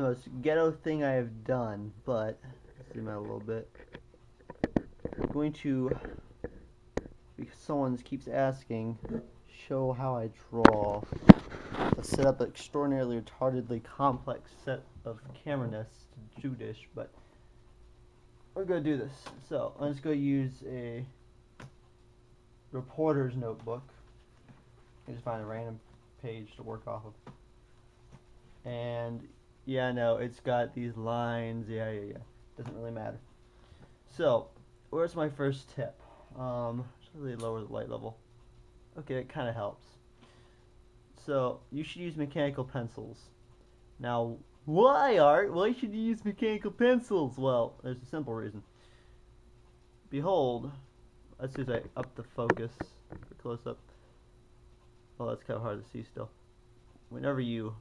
The most ghetto thing I have done, but zoom out a little bit. I'm going to, because someone keeps asking, show how I draw. I set up an extraordinarily retardedly complex set of camera nests to do this, but we're gonna do this. So I'm just gonna use a reporter's notebook. I just find a random page to work off of. And yeah, no, it's got these lines. Yeah. Doesn't really matter. So, where's my first tip? Just really lower the light level. Okay, it kind of helps. So, you should use mechanical pencils. Now, why, Art? Why should you use mechanical pencils? Well, there's a simple reason. Behold, as soon as I up the focus for close up. Oh, that's kind of hard to see still. Whenever you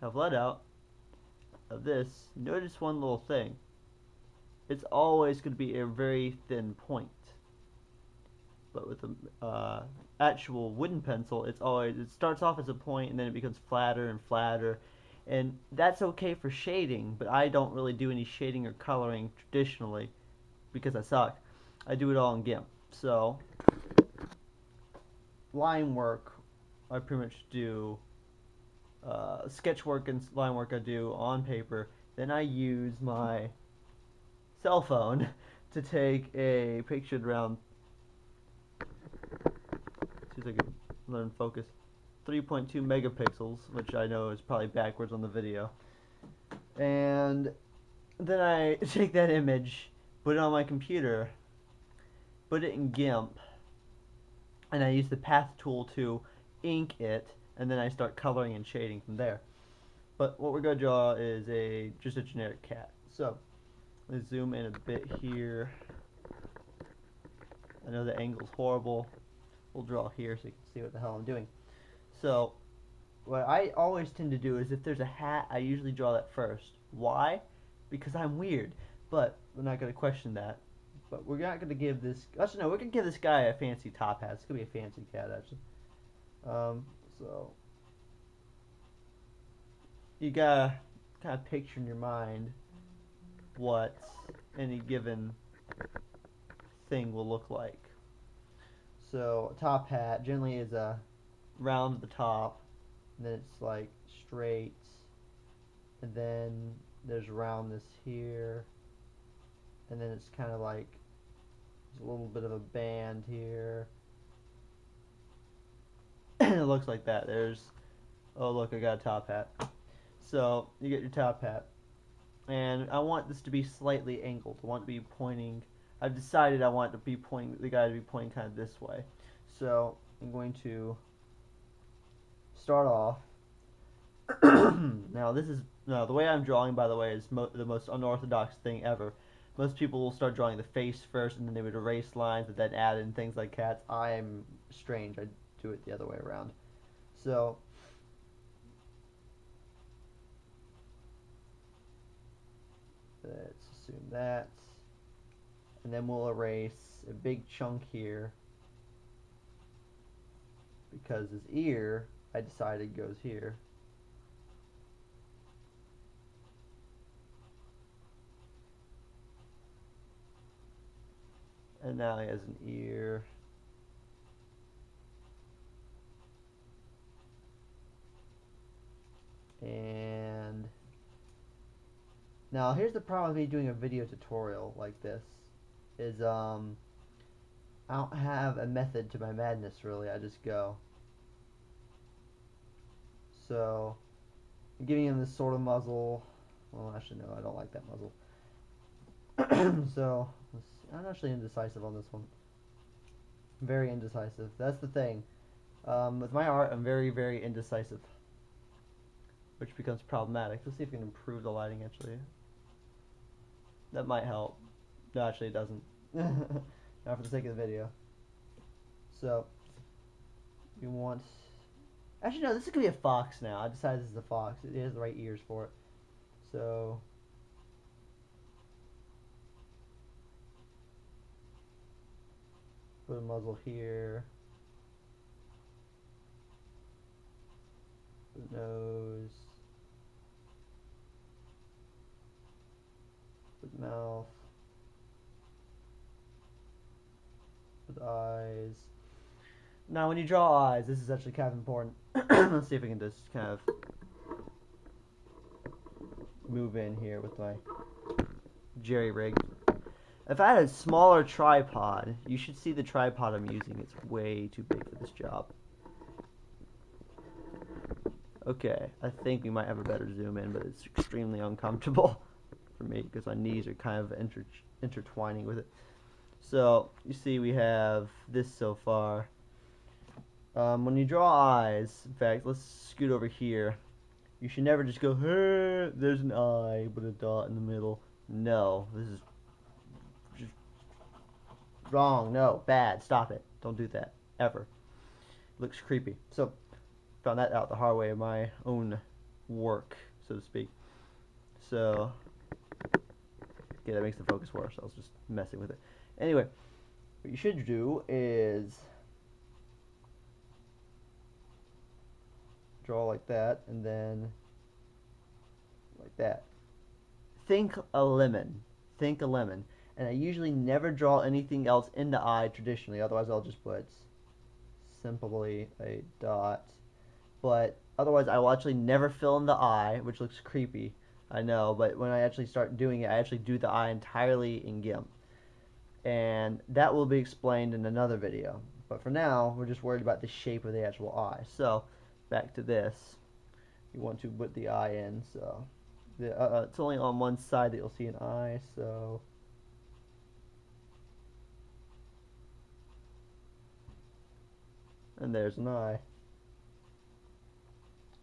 have let out of this, notice one little thing. It's always going to be a very thin point. But with an actual wooden pencil, it starts off as a point and then it becomes flatter and flatter, and that's okay for shading. But I don't really do any shading or coloring traditionally because I suck. I do it all in GIMP. So line work, I pretty much do sketch work and line work I do on paper. Then I use my cell phone to take a picture around. See if I can learn focus. 3.2 megapixels, which I know is probably backwards on the video. And then I take that image, put it on my computer, put it in GIMP, and I use the path tool to ink it, and then I start coloring and shading from there. But what we're going to draw is just a generic cat. So, let's zoom in a bit here. I know the angle's horrible. We'll draw here so you can see what the hell I'm doing. So, what I always tend to do is if there's a hat, I usually draw that first. Why? Because I'm weird. But we're not going to question that. But we're not going to give this... Actually, no, we're going to give this guy a fancy top hat. It's going to be a fancy cat, actually. So... You got to kind of picture in your mind what any given thing will look like. So, a top hat generally is a round at the top, and then it's like straight, and then there's roundness here, and then it's kind of like there's a little bit of a band here. It looks like that. Oh look, I got a top hat. So you get your top hat, and I want this to be slightly angled. I want it to be pointing. I've decided I want it to be pointing, the guy to be pointing kind of this way. So I'm going to start off. Now the way I'm drawing, by the way, is the most unorthodox thing ever. Most people will start drawing the face first, and then they would erase lines, and then add in things like cats. I'm strange. I do it the other way around. So let's assume that, and then we'll erase a big chunk here because his ear, I decided, goes here. And now he has an ear. And now here's the problem with me doing a video tutorial like this is I don't have a method to my madness really. I just go. So I'm giving him this sort of muzzle. Well, actually no, I don't like that muzzle. So I'm actually indecisive on this one. I'm very indecisive. That's the thing. With my art, I'm very, very indecisive, which becomes problematic. Let's see if we can improve the lighting, actually. That might help. No, actually it doesn't. Not for the sake of the video. So, we want... Actually, no, this is going to be a fox now. I decided this is a fox. It has the right ears for it. So... Put a muzzle here. Put a nose. Mouth. With eyes. Now, when you draw eyes, this is actually kind of important. Let's see if I can just kind of move in here with my jerry rig. If I had a smaller tripod, you should see the tripod I'm using. It's way too big for this job. Okay, I think we might have a better zoom in, but it's extremely uncomfortable for me because my knees are kind of intertwining with it. So, you see we have this so far. When you draw eyes, in fact, let's scoot over here. You should never just go, hey, there's an eye with a dot in the middle. No, this is just wrong. No, bad. Stop it. Don't do that. Ever. It looks creepy. So, found that out the hard way in my own work, so to speak. So, yeah, that makes the focus worse. I was just messing with it. Anyway, what you should do is draw like that, and then like that. Think a lemon. Think a lemon. And I usually never draw anything else in the eye traditionally, otherwise I'll just put simply a dot. But otherwise I will actually never fill in the eye, which looks creepy, I know, but when I actually start doing it, I actually do the eye entirely in GIMP. And that will be explained in another video. But for now, we're just worried about the shape of the actual eye. So, back to this. You want to put the eye in, so it's only on one side that you'll see an eye, so and there's an eye.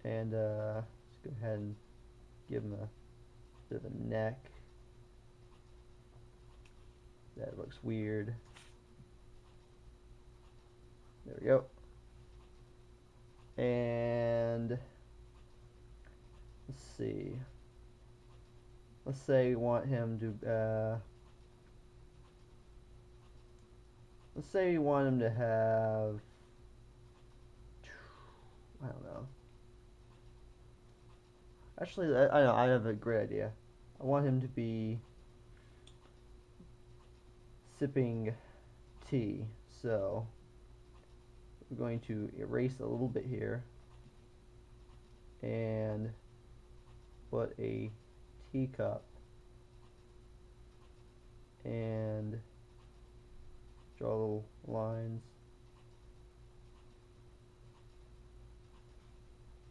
And let's go ahead and give him a bit of a neck. That looks weird. There we go. And let's see. Let's say we want him to let's say we want him to have, I don't know. Actually, I know, I have a great idea. I want him to be sipping tea. So we're going to erase a little bit here and put a teacup and draw little lines.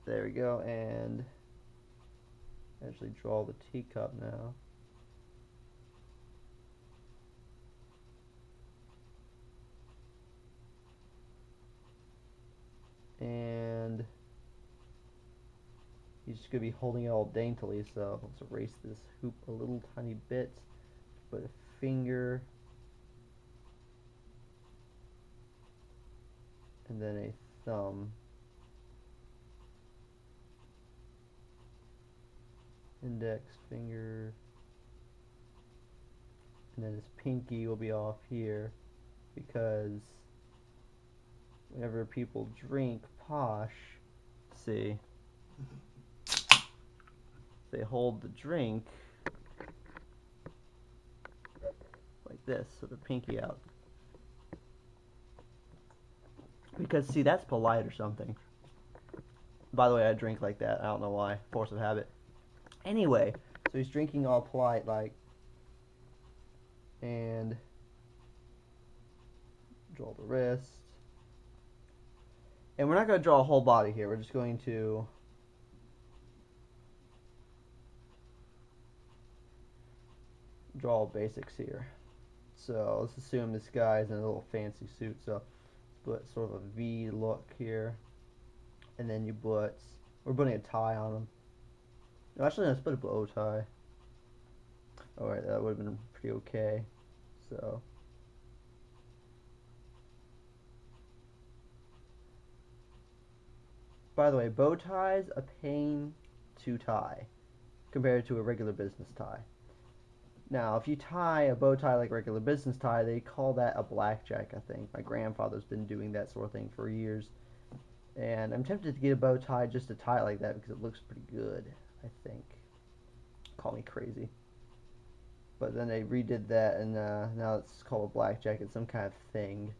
There we go, and actually draw the teacup now. And he's just going to be holding it all daintily, so let's erase this hoop a little tiny bit. Put a finger and then a thumb. Index finger, and then his pinky will be off here, because whenever people drink posh, see, they hold the drink like this, so the pinky out. Because, see, that's polite or something. By the way, I drink like that. I don't know why. Force of habit. Anyway, so he's drinking all polite, like, and draw the wrist. And we're not going to draw a whole body here. We're just going to draw basics here. So let's assume this guy's in a little fancy suit. So let's put sort of a V look here. And then we're putting a tie on him. No, actually, let's put a bow tie. Alright, that would have been pretty okay. So by the way, bow ties a pain to tie compared to a regular business tie. Now, if you tie a bow tie like a regular business tie, they call that a blackjack, I think. My grandfather's been doing that sort of thing for years. And I'm tempted to get a bow tie just to tie it like that because it looks pretty good, I think. Call me crazy. but then they redid that, and now it's called a blackjack. It's some kind of thing.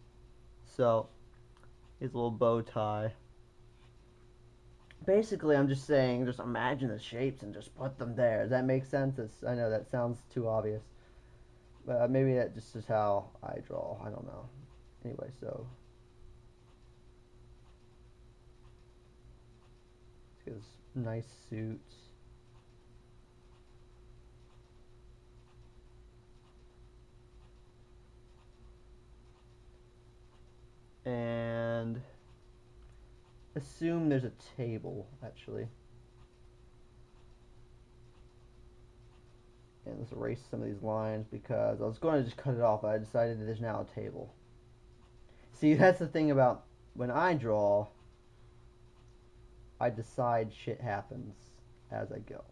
So his little bow tie. Basically, I'm just saying, just imagine the shapes and just put them there. Does that make sense? I know that sounds too obvious, but maybe that just is how I draw. I don't know. Anyway, so let's get this nice suit. And assume there's a table, actually. And let's erase some of these lines because I was going to just cut it off, but I decided that there's now a table. See, that's the thing about when I draw, I decide shit happens as I go.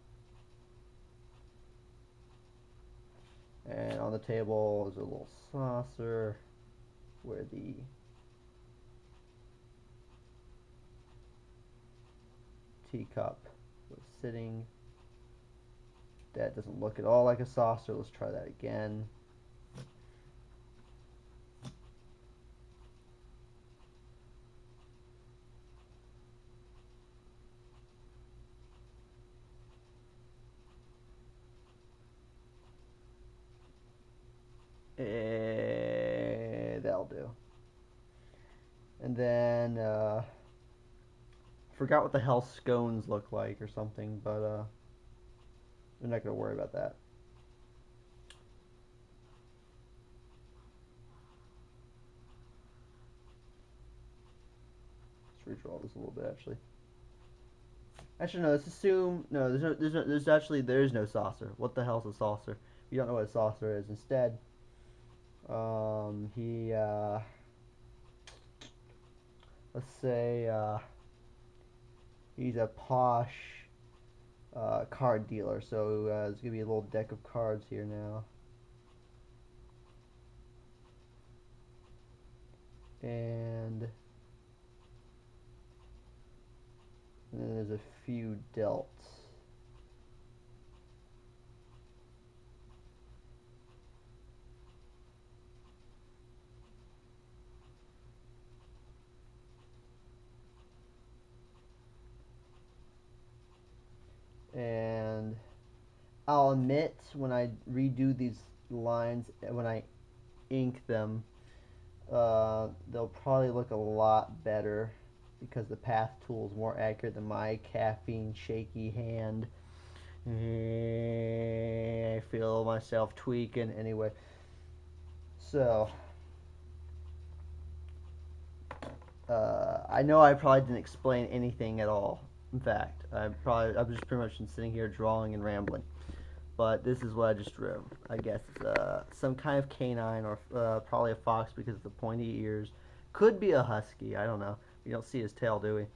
And on the table is a little saucer where the teacup was sitting. That doesn't look at all like a saucer. Let's try that again. That'll do. And then forgot what the hell scones look like or something, but we're not gonna worry about that. Let's redraw this a little bit, actually. Actually, no. Let's assume no. There is no saucer. What the hell's a saucer? You don't know what a saucer is. Instead, let's say he's a posh card dealer. So there's gonna be a little deck of cards here now, and then there's a few delts. And I'll admit, when I redo these lines, when I ink them, they'll probably look a lot better because the path tool is more accurate than my caffeine shaky hand. I feel myself tweaking anyway. So I know I probably didn't explain anything at all. In fact, I'm just pretty much sitting here drawing and rambling. But this is what I just drew. I guess it's some kind of canine, or probably a fox because of the pointy ears. Could be a husky. I don't know. You don't see his tail, do we?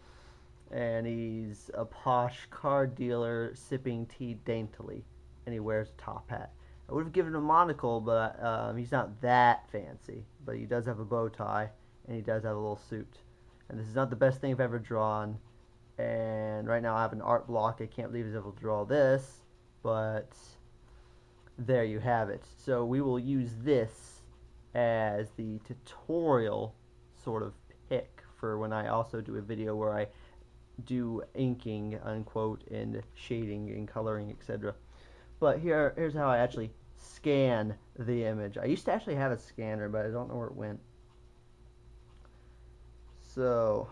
And he's a posh card dealer sipping tea daintily, and he wears a top hat. I would have given him a monocle, but he's not that fancy. But he does have a bow tie, and he does have a little suit. And this is not the best thing I've ever drawn. And right now I have an art block. I can't believe I was able to draw this, but there you have it. So we will use this as the tutorial sort of pick for when I also do a video where I do inking, unquote, and shading and coloring, etc. But here's how I actually scan the image. I used to actually have a scanner, but I don't know where it went. So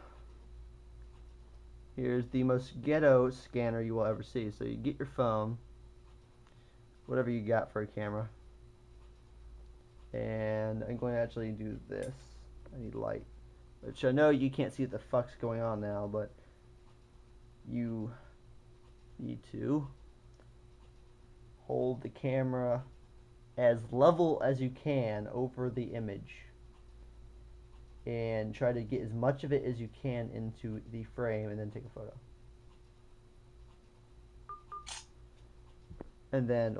here's the most ghetto scanner you will ever see. So you get your phone, whatever you got for a camera, and I'm going to actually do this. I need light, which I know you can't see what the fuck's going on now, but you need to hold the camera as level as you can over the image and try to get as much of it as you can into the frame, and then take a photo. And then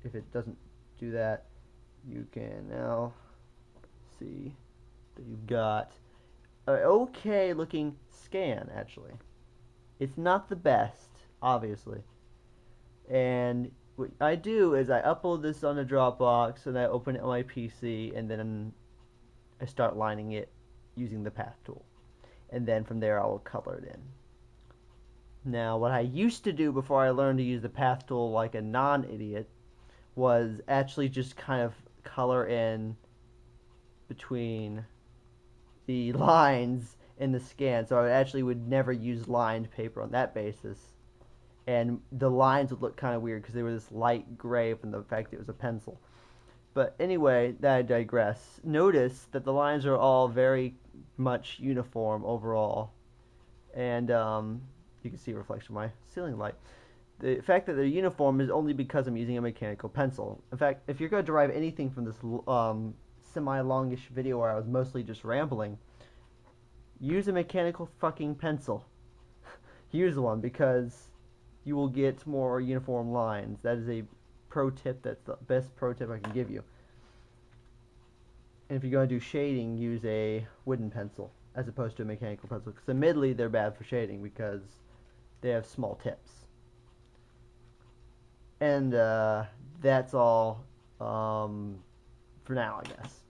if it doesn't do that, you can now see that you've got an okay looking scan. Actually, it's not the best, obviously, and what I do is I upload this on a Dropbox and I open it on my PC and then I start lining it using the path tool. And then from there I will color it in. Now, what I used to do before I learned to use the path tool like a non-idiot was actually just kind of color in between the lines in the scan. So I actually would never use lined paper on that basis. And the lines would look kind of weird because they were this light gray from the fact that it was a pencil. But anyway, that I digress. Notice that the lines are all very much uniform overall. And you can see a reflection of my ceiling light. The fact that they're uniform is only because I'm using a mechanical pencil. In fact, if you're going to derive anything from this semi-longish video where I was mostly just rambling, use a mechanical fucking pencil. Use one because you will get more uniform lines. That is a pro tip. That's the best pro tip I can give you. And if you're going to do shading, use a wooden pencil as opposed to a mechanical pencil. Because admittedly, they're bad for shading because they have small tips. And that's all for now, I guess.